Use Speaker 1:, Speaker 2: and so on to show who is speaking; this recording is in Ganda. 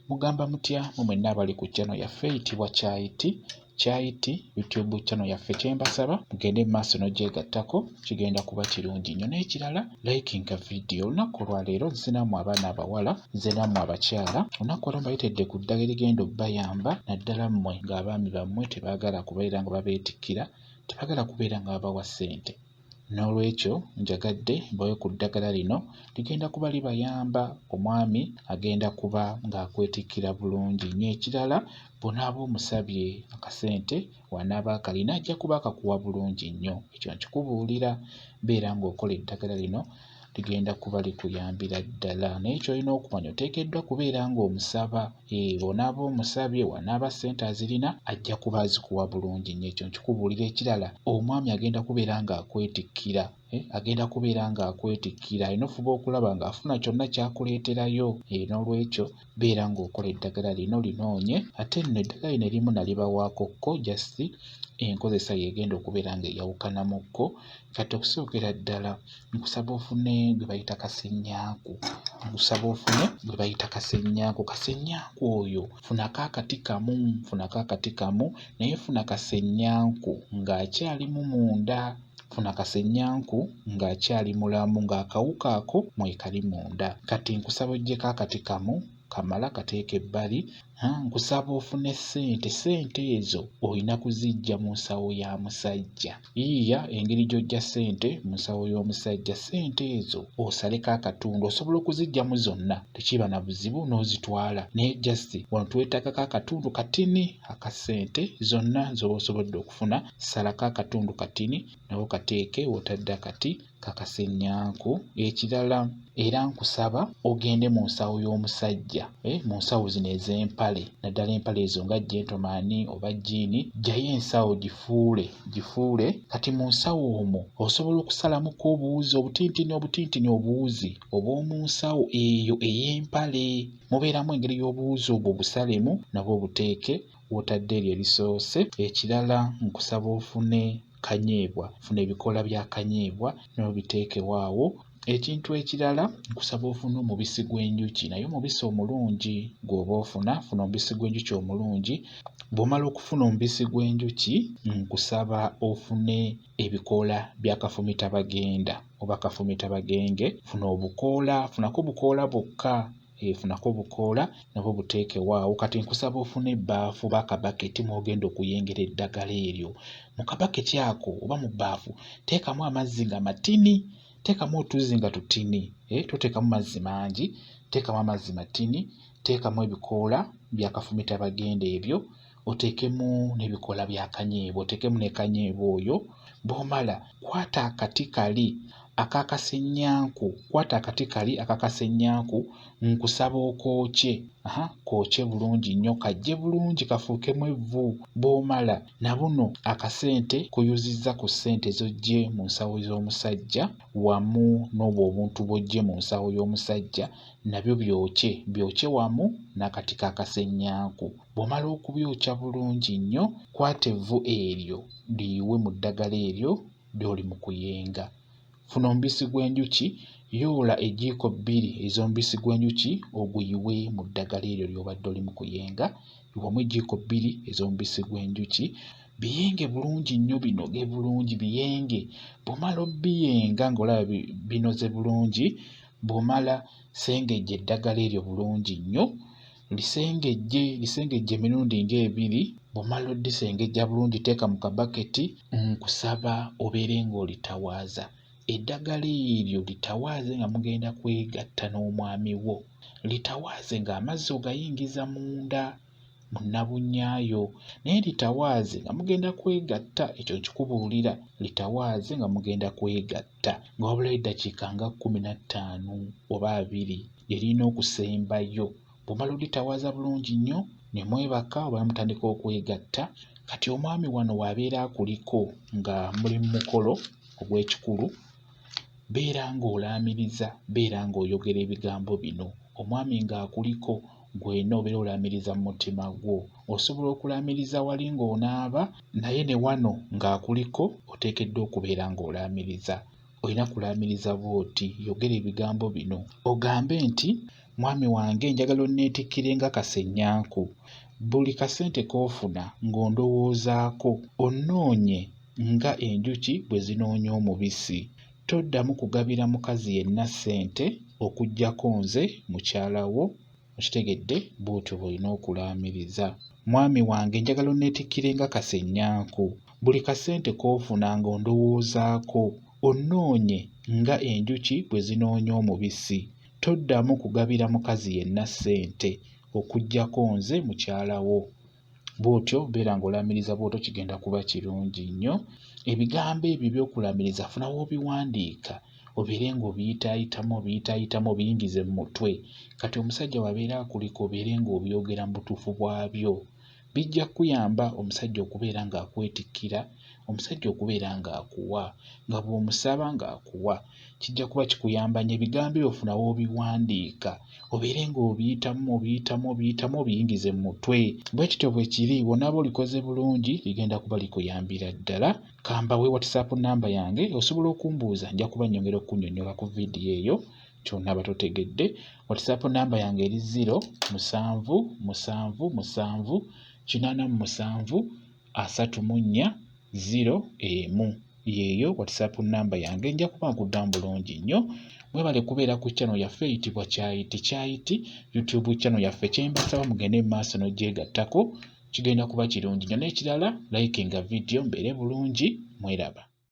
Speaker 1: Mugamba mutya mwenna abali ku channel yaffe eyitibwa Kyayiti YouTube channel yaffe. Kyembasaba mugende mu maaso n'ogyegattako, kigenda kuba kirungi nnyo. N'ekirala likinga video. Olunaku olwaleero nzinamu abaana abawala, nzinamu abakyala. Olunaku olwo mbayitedde ku ddagala erigenda obbayamba naddala mmwe ng'abaami bammwe tebaagala kubeera nga babeetikkira, tebaagala kubeera nga babawa ssente. N'olwekyo njagadde mbawe ku ddagala lino ligenda kuba libayamba. Omwami agenda kuba ng'akwetikkira bulungi nnyo. Ekirala bw'onaaba omusabye akasente wanaaba akalina ajja kuba akakuwa bulungi nnyo. Ekyo nkikubuulira, beera ng'okola eddagala lino ligenda kuba likuyambira ddala. Naye ky'olina okumanya oteekeddwa kubeera ng'omusaba. Bw'onaaba omusabye wanaaba ssente azirina ajja kuba azikuwa bulungi nnyo. Ekyo nkikubuulira. Ekirala omwami agenda kubeera ng'akwetikkira. Agenda kubeera ng'akwetikkira. Alina ofuba okulaba ng'afuna kyonna ky'akuleeterayo. N'olwekyo beera ng'okola eddagala lino linoonye. Ate nno eddagala lino erimu nalibawaakokko just enkozesa y'egenda okubeera ng'eyawukanamukko. Kati okusookera ddala nkusaba ofune gwe bayita kasennyaaku. Kasennyaaku oyo funako akati kamu naye funa kasennyaaku ng'akyalimu munda. Funa kasennyaaku ng'akyali mulamu ng'akawuka ako mwekali munda. Kati nkusaba oggyeko akati kamu kamala kateeka ebbali. Nkusaba ofune ssente ezo olina kuziggya mu nsawo ya musajja. Yiiya engeri gy'ojja ssente mu nsawo y'omusajja. Ssente ezo osaleko akatundu, osobola okuziggyamu zonna, tekiba na buzibu n'ozitwala. Naye just wano twetaagako akatundu katini aka ssente zonna z'oba osobodde okufuna. Salako akatundu katini nako kateeke w'otadde akati kakasennyaaku. Ekirala era nkusaba ogende mu nsawo y'omusajja, mu nsawo zino ez'empale, naddala empale ezo nga gentleman oba jiini, gyayo ensawo gifuule. Kati mu nsawo omwo osobola okusalamuko obuwuzi obutintini obuwuzi obw'omu nsawo eyo ey'empale. Mubeeramu engeri y'obuwuzi obwo busalemu nabwo buteeke w'otadde eryo erisoose. Ekirala nkusaba ofune kanyeebwa, funa ebikoola bya kanyeebwa n'obiteeke waawo. Ekintu ekirala nkusaba ofune omubisi gw'enjuki, naye omubisi omulungi gw'oba ofuna omubisi gw'enjuki omulungi. Bw'omala okufuna omubisi gw'enjuki nkusaba ofune ebikoola bya kafumitabagenda oba kafumitabagenge. Funako obukoola bwokka. Funako obukoola nabwo buteeke waawo. Kati nkusaba ofune ebbaafu oba akabaketi mw'ogenda okuyengera eddagala eryo. Mu kabaketi ako oba mu bbaafu teekamu amazzi nga matini, teekamu otuzzi nga tutini. Toteekamu mazzi mangi, teekamu amazzi matini, teekamu ebikoola bya kafumitabagenda ebyo, oteekemu n'ebikoola bya kanyeebwa, oteekemu ne kanyeebwa oyo. Bw'omala kwata akati kali akakasennyaaku nkusaba kookye bulungi nnyo, kajje bulungi kafuukemu evvu. Bw'omala na buno akasente kuyuzizza ku ssente z'oggye mu nsawo z'omusajja wamu n'obwo obuntu bw'oggye mu nsawo y'omusajja nabyo byokye wamu n'akati k'akasennyaaku. Bw'omala okubyokya bulungi nnyo, kwata evvu eryo liyiwe mu ddagala eryo ly'oli mu kuyenga. Funa omubisi gw'enjuki, yoola ejiiko 2 ez'omubisi gw'enjuki oguyiwe mu ddagala eryo ly'obadde oli mu kuyenga. Yiwamu ejiiko 2 ez'omubisi gw'enjuki, biyenge bulungi nnyo, binoge bulungi, biyenge. Bw'omala obiyenga ng'olaba binoze bulungi, bw'omala sengejja eddagala eryo bulungi nnyo. Lisengejje emirundi ng'ebiri. Bw'omala oddisengejja bulungi teeka mu kabaketi. Nkusaba obeere ng'olitawaaza. Eddagala eryo litawaaze nga mugenda kwegatta n'omwami wo. Litawaaze ng'amazzi ogayingiza munda mu nnabunnyayo, naye litawaaze nga mugenda kwegatta. Ekyo nkikubuulira, litawaaze nga mugenda kwegatta nga wabulayo eddakiika nga 15 oba 20 lirina okusembayo. Bw'omala olitawaaza bulungi nnyo ne mwebaka oba mutandika okwegatta. Kati omwami wano w'abeera akuliko nga muli mu mukolo ogw'ekikulu, beera ng'olaamiriza, beera ng'oyogera ebigambo bino. Omwami ng'akuliko gwena obeera olaamiriza mu mutima gwo. Osobola okulaamiriza wali ng'onaaba, naye ne wano ng'akuliko oteekeddwa okubeera ng'olaamiriza. Olina kulaamiriza bw'oti, yogera ebigambo bino. Ogambe nti Mwami wange njagala onneetikkire nga kasenyanku. Buli kasente k'ofuna ng'ondowoozaako, onnoonye nga enjuki bwe zinoonya omubisi. Toddamu kugabira mukazi yenna ssente okuggyako nze mukyala wo. Okitegedde? Bw'otyo bw'olina okulaamiriza. Mwami wange njagala onneetikkire nga kasenyanku. Buli kasente k'ofuna ng'ondowoozaako, onnoonye nga enjuki bwe zinoonya omubisi. Toddamu kugabira mukazi yenna ssente okuggyako nze mukyala wo. Bw'otyo beera ng'olaamiriza bw'otyo, kigenda kuba kirungi nnyo. Ebigambo ebyo by'okulaamiriza funa w'obiwandiika, obeere ng'obiyitaayitamu obiyingize mu mutwe. Kati omusajja bw'abeera akuliko obeere ng'obyogera mu butuufu bwabyo. Bijja kuyamba omusajja okubeera ng'akwetikkira, omusajja okubeera ng'akuwa, nga bw'omusaba ng'akuwa. Kijja kuba kikuyamba nnyo. Ebigambo ebyo ofuna w'obiwandiika, obeere ng'obiyitamu obiyingize mu mutwe. Bwe kityo bwe kiri, bw'onaaba olikoze bulungi ligenda kuba likuyambira ddala. Kambawe WhatsApp namba yange, osobola okumbuuza, nja kuba nnyongera okunnyonnyola ku vidiyo eyo ky'onaaba totegedde. WhatsApp namba yange eri 0777873401. Yeeyo WhatsApp namba yange. Nja kuba nkuddamu bulungi nnyo. Mwebale kubeera ku channel yaffe eyitibwa Kyayiti YouTube channel yaffe. Kyembasaba mugende mu maaso n'ogyegattako, kigenda kuba kirungi nnyo. N'ekirala likinga vidiyo mbeere bulungi. Mweraba.